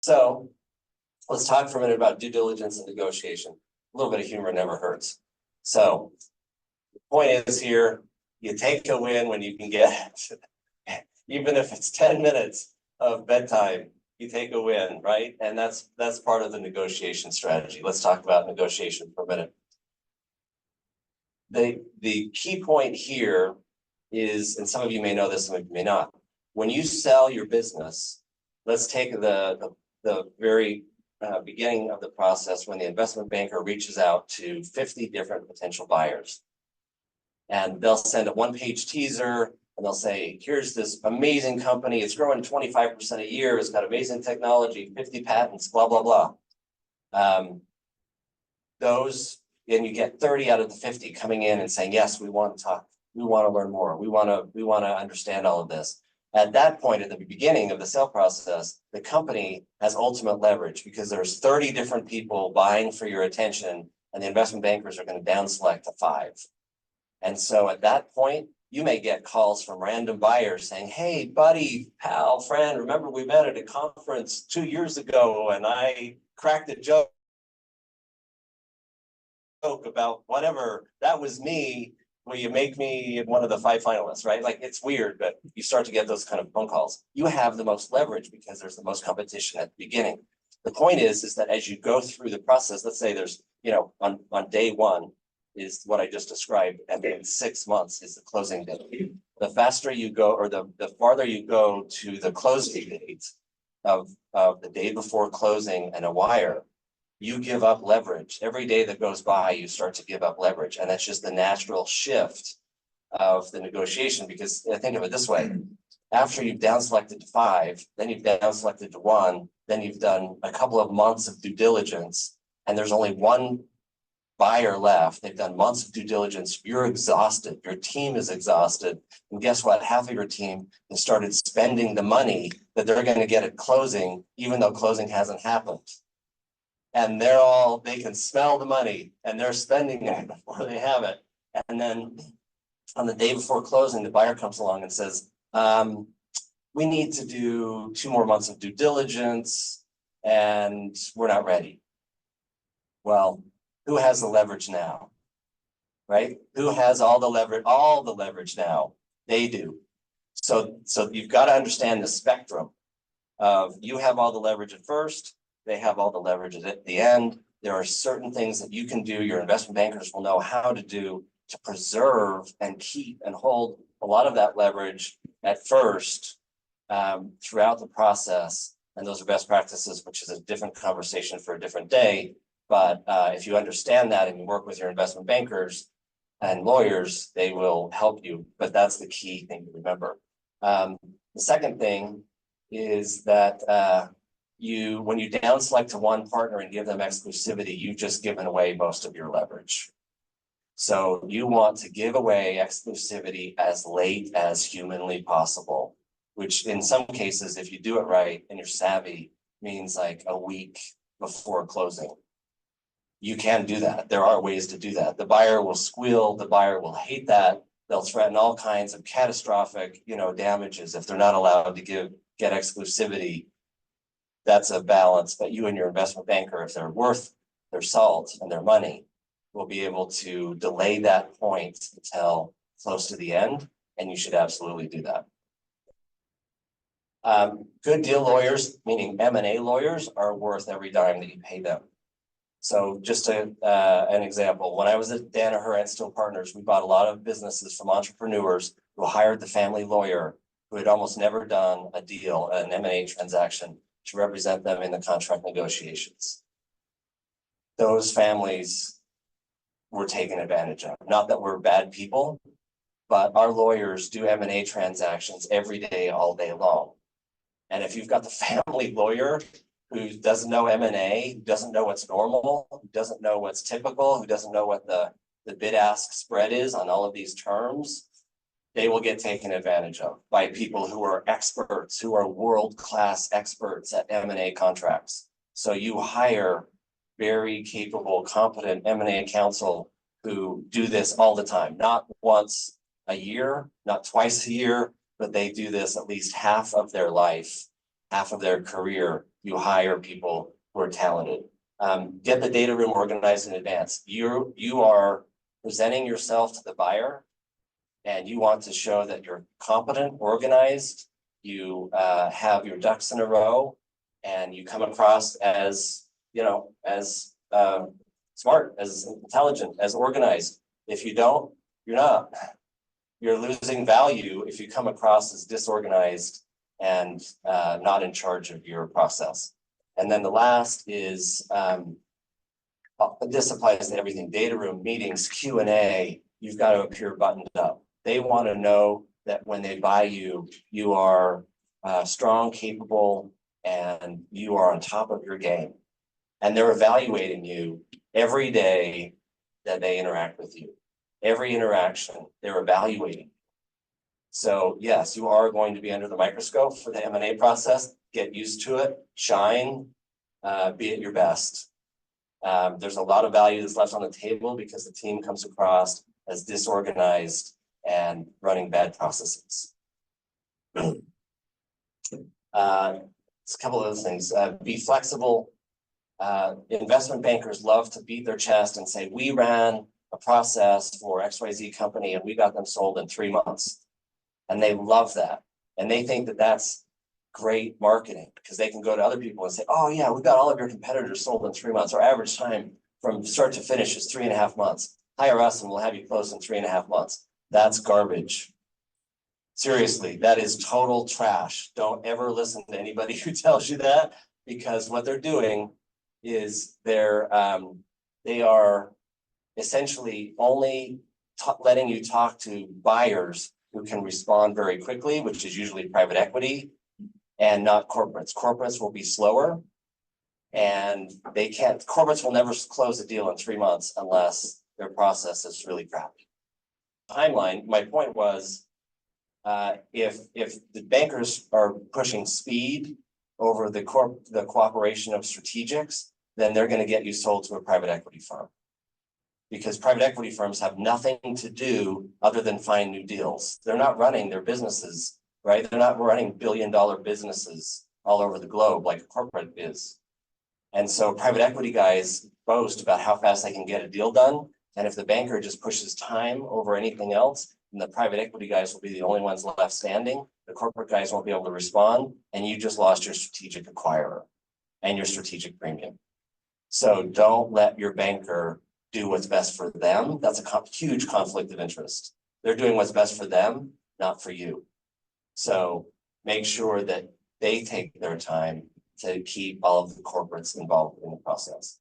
So let's talk for a minute about due diligence and negotiation. A little bit of humor never hurts. So the point is here, you take a win when you can get it. Even if it's 10 minutes of bedtime, you take a win, right? And that's part of the negotiation strategy. Let's talk about negotiation for a minute. The key point here is, and some of you may know this, some of you may not. When you sell your business, let's take the very beginning of the process when the investment banker reaches out to 50 different potential buyers. And they'll send a one-page teaser and they'll say, here's this amazing company. It's growing 25% a year. It's got amazing technology, 50 patents, blah, blah, blah. And you get 30 out of the 50 coming in and saying, yes, we want to talk. We want to learn more. We want to understand all of this. At that point, at the beginning of the sale process, the company has ultimate leverage because there's 30 different people vying for your attention, and the investment bankers are going to down select to 5. And so at that point, you may get calls from random buyers saying, hey, buddy, pal, friend, remember we met at a conference 2 years ago and I cracked a joke about whatever, that was me. Will you make me one of the 5 finalists, right? Like, it's weird, but you start to get those kind of phone calls. You have the most leverage because there's the most competition at the beginning. The point is that as you go through the process, let's say there's, on day 1 is what I just described, and then 6 months is the closing date. The faster you go, or the farther you go to the closing date of the day before closing and a wire, you give up leverage. Every day that goes by, you start to give up leverage. And that's just the natural shift of the negotiation, because think of it this way. After you've down selected to 5, then you've down selected to 1, then you've done a couple of months of due diligence, and there's only one buyer left. They've done months of due diligence. You're exhausted. Your team is exhausted. And guess what? Half of your team has started spending the money that they're going to get at closing, even though closing hasn't happened. And they can smell the money and they're spending it before they have it. And then on the day before closing, the buyer comes along and says, we need to do 2 more months of due diligence and we're not ready. Well, who has the leverage now, right? Who has all the leverage now? They do. So you've got to understand the spectrum of, you have all the leverage at first, they have all the leverage at the end. There are certain things that you can do, your investment bankers will know how to do to preserve and keep and hold a lot of that leverage at first throughout the process. And those are best practices, which is a different conversation for a different day. But if you understand that and you work with your investment bankers and lawyers, they will help you. But that's the key thing to remember. The second thing is that when you down select to one partner and give them exclusivity, you've just given away most of your leverage. So you want to give away exclusivity as late as humanly possible, which in some cases, if you do it right and you're savvy, means like a week before closing. You can do that. There are ways to do that. The buyer will squeal. The buyer will hate that. They'll threaten all kinds of catastrophic, damages if they're not allowed to get exclusivity. That's a balance, but you and your investment banker, if they're worth their salt and their money, will be able to delay that point until close to the end, and you should absolutely do that. Good deal lawyers, meaning M&A lawyers, are worth every dime that you pay them. So just an example, when I was at Danaher and Still Partners, we bought a lot of businesses from entrepreneurs who hired the family lawyer who had almost never done a deal, an M&A transaction, to represent them in the contract negotiations. Those families were taken advantage of. Not that we're bad people, but our lawyers do M&A transactions every day, all day long. And if you've got the family lawyer who doesn't know M&A, who doesn't know what's normal, who doesn't know what's typical, who doesn't know what the bid-ask spread is on all of these terms, they will get taken advantage of by people who are experts, who are world-class experts at M&A contracts. So you hire very capable, competent M&A counsel who do this all the time, not once a year, not twice a year, but they do this at least half of their life, half of their career. you hire people who are talented. Get the data room organized in advance. You are presenting yourself to the buyer, and you want to show that you're competent, organized, you have your ducks in a row, and you come across as, as smart, as intelligent, as organized. If you don't, you're not. You're losing value if you come across as disorganized and not in charge of your process. And then the last is, this applies to everything: data room, meetings, Q&A. You've got to appear buttoned up. They want to know that when they buy you, you are strong, capable, and you are on top of your game. And they're evaluating you every day that they interact with you. Every interaction, they're evaluating. So yes, you are going to be under the microscope for the M&A process. Get used to it, shine, be at your best. There's a lot of value that's left on the table because the team comes across as disorganized and running bad processes. It's a couple of other things. Be flexible. Investment bankers love to beat their chest and say, we ran a process for XYZ company and we got them sold in 3 months. And they love that. And they think that that's great marketing because they can go to other people and say, oh yeah, we've got all of your competitors sold in 3 months. Our average time from start to finish is 3.5 months. Hire us and we'll have you close in 3.5 months. That's garbage. Seriously, that is total trash. Don't ever listen to anybody who tells you that, because what they're doing is they are essentially only letting you talk to buyers who can respond very quickly, which is usually private equity, and not corporates. Corporates will be slower, and corporates will never close a deal in 3 months unless their process is really crappy. Timeline, my point was, if the bankers are pushing speed over the cooperation of strategics, then they're going to get you sold to a private equity firm. Because private equity firms have nothing to do other than find new deals. They're not running their businesses, right? They're not running billion-dollar businesses all over the globe like a corporate is. And so private equity guys boast about how fast they can get a deal done. And if the banker just pushes time over anything else, then the private equity guys will be the only ones left standing. The corporate guys won't be able to respond, and you just lost your strategic acquirer and your strategic premium. So don't let your banker do what's best for them. That's a huge conflict of interest. They're doing what's best for them, not for you. So make sure that they take their time to keep all of the corporates involved in the process.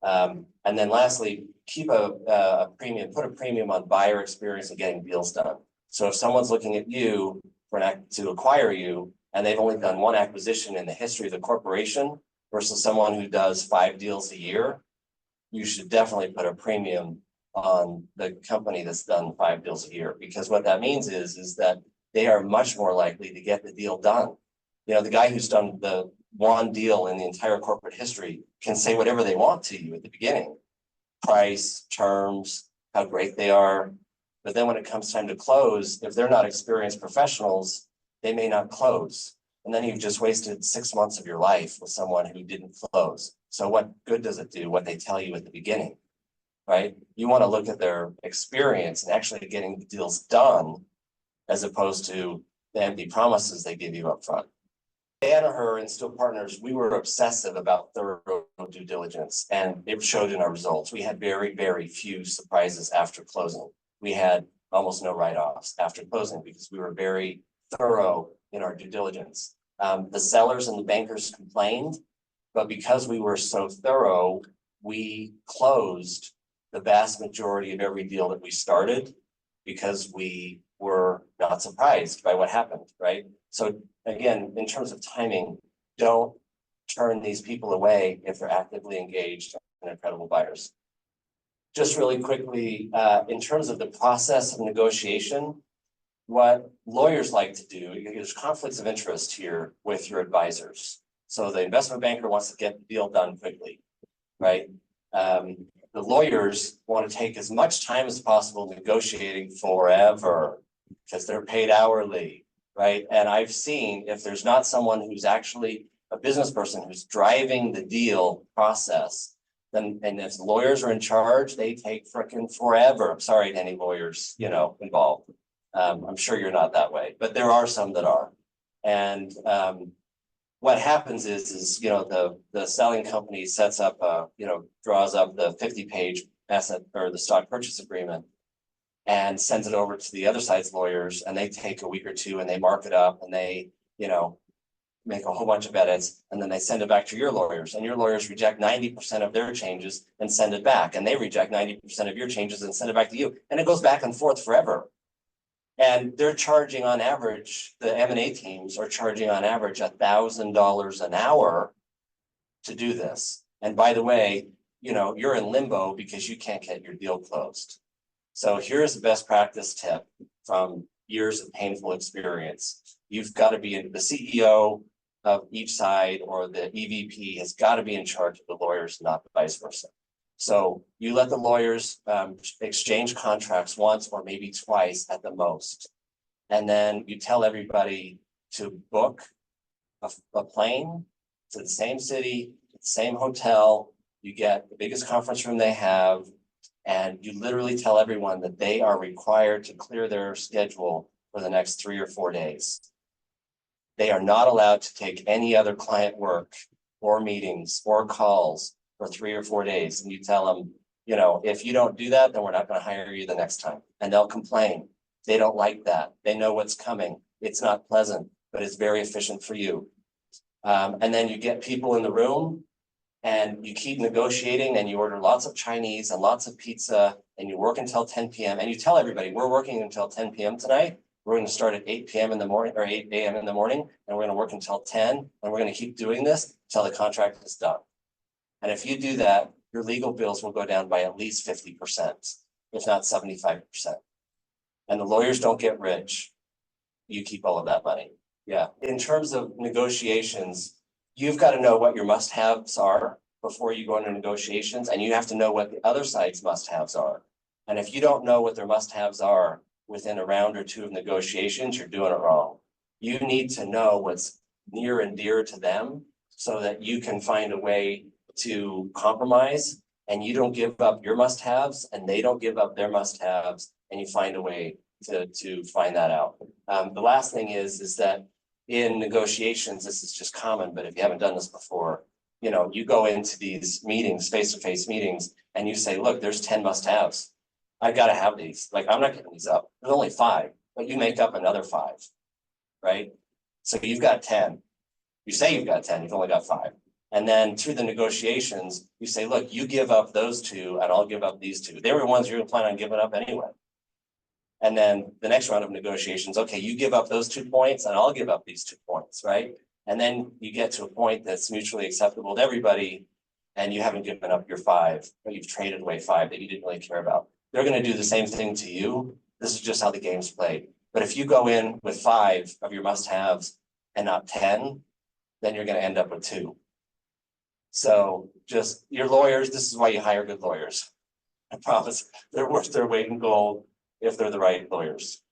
And then lastly, keep a premium, put a premium on buyer experience and getting deals done. So if someone's looking at you to acquire you, and they've only done one acquisition in the history of the corporation versus someone who does 5 deals a year, you should definitely put a premium on the company that's done 5 deals a year, because what that means is that they are much more likely to get the deal done. The guy who's done the one deal in the entire corporate history can say whatever they want to you at the beginning: price, terms, how great they are. But then when it comes time to close, if they're not experienced professionals, they may not close. And then you've just wasted 6 months of your life with someone who didn't close. So what good does it do what they tell you at the beginning, right? You want to look at their experience and actually getting the deals done, as opposed to the empty promises they give you up front. Danaher and Still Partners, we were obsessive about thorough due diligence, and it showed in our results. We had very, very few surprises after closing. We had almost no write-offs after closing because we were very thorough in our due diligence. The sellers and the bankers complained, but because we were so thorough, we closed the vast majority of every deal that we started because we were not surprised by what happened, right? So again, in terms of timing, don't turn these people away if they're actively engaged and incredible buyers. Just really quickly, in terms of the process of negotiation, what lawyers like to do, there's conflicts of interest here with your advisors. So the investment banker wants to get the deal done quickly, right? The lawyers want to take as much time as possible negotiating forever because they're paid hourly, right? And I've seen, if there's not someone who's actually a business person who's driving the deal process, then, and if lawyers are in charge, they take frickin' forever. I'm sorry to any lawyers, involved. I'm sure you're not that way, but there are some that are. And what happens is the selling company sets up draws up the 50-page asset or the stock purchase agreement and sends it over to the other side's lawyers, and they take a week or two and they mark it up and they make a whole bunch of edits, and then they send it back to your lawyers, and your lawyers reject 90% of their changes and send it back, and they reject 90% of your changes and send it back to you, and it goes back and forth forever. And they're charging on average, the M&A teams are charging on average $1,000 an hour to do this. And by the way, you're in limbo because you can't get your deal closed. So here's the best practice tip from years of painful experience. You've got to be the CEO of each side, or the EVP has got to be in charge of the lawyers, not vice versa. So you let the lawyers exchange contracts once or maybe twice at the most. And then you tell everybody to book a plane to the same city, the same hotel. You get the biggest conference room they have, and you literally tell everyone that they are required to clear their schedule for the next 3 or 4 days. They are not allowed to take any other client work or meetings or calls for 3 or 4 days. And you tell them, if you don't do that, then we're not going to hire you the next time. And they'll complain. They don't like that. They know what's coming. It's not pleasant, but it's very efficient for you. And then you get people in the room and you keep negotiating, and you order lots of Chinese and lots of pizza, and you work until 10 p.m. And you tell everybody, we're working until 10 p.m. tonight. We're going to start at 8 p.m. in the morning, or 8 a.m. in the morning, and we're going to work until 10, and we're going to keep doing this until the contract is done. And if you do that, your legal bills will go down by at least 50%, if not 75%. And the lawyers don't get rich. You keep all of that money. Yeah. In terms of negotiations, you've got to know what your must-haves are before you go into negotiations, and you have to know what the other side's must-haves are. And if you don't know what their must-haves are within a round or two of negotiations, you're doing it wrong. You need to know what's near and dear to them so that you can find a way to compromise, and you don't give up your must-haves and they don't give up their must-haves, and you find a way to find that out. The last thing is that in negotiations, this is just common, but if you haven't done this before, you go into these meetings, face-to-face meetings, and you say, look, there's 10 must-haves. I got to have these. Like, I'm not giving these up. There's only 5, but you make up another 5, right? So you've got 10. You say you've got 10, you've only got 5. And then through the negotiations, you say, look, you give up those 2 and I'll give up these 2. They were ones you're going to plan on giving up anyway. And then the next round of negotiations, okay, you give up those 2 points and I'll give up these 2 points, right? And then you get to a point that's mutually acceptable to everybody, and you haven't given up your 5, but you've traded away 5 that you didn't really care about. They're going to do the same thing to you. This is just how the game's played. But if you go in with 5 of your must-haves and not 10, then you're going to end up with 2. So just your lawyers, this is why you hire good lawyers. I promise they're worth their weight in gold if they're the right lawyers.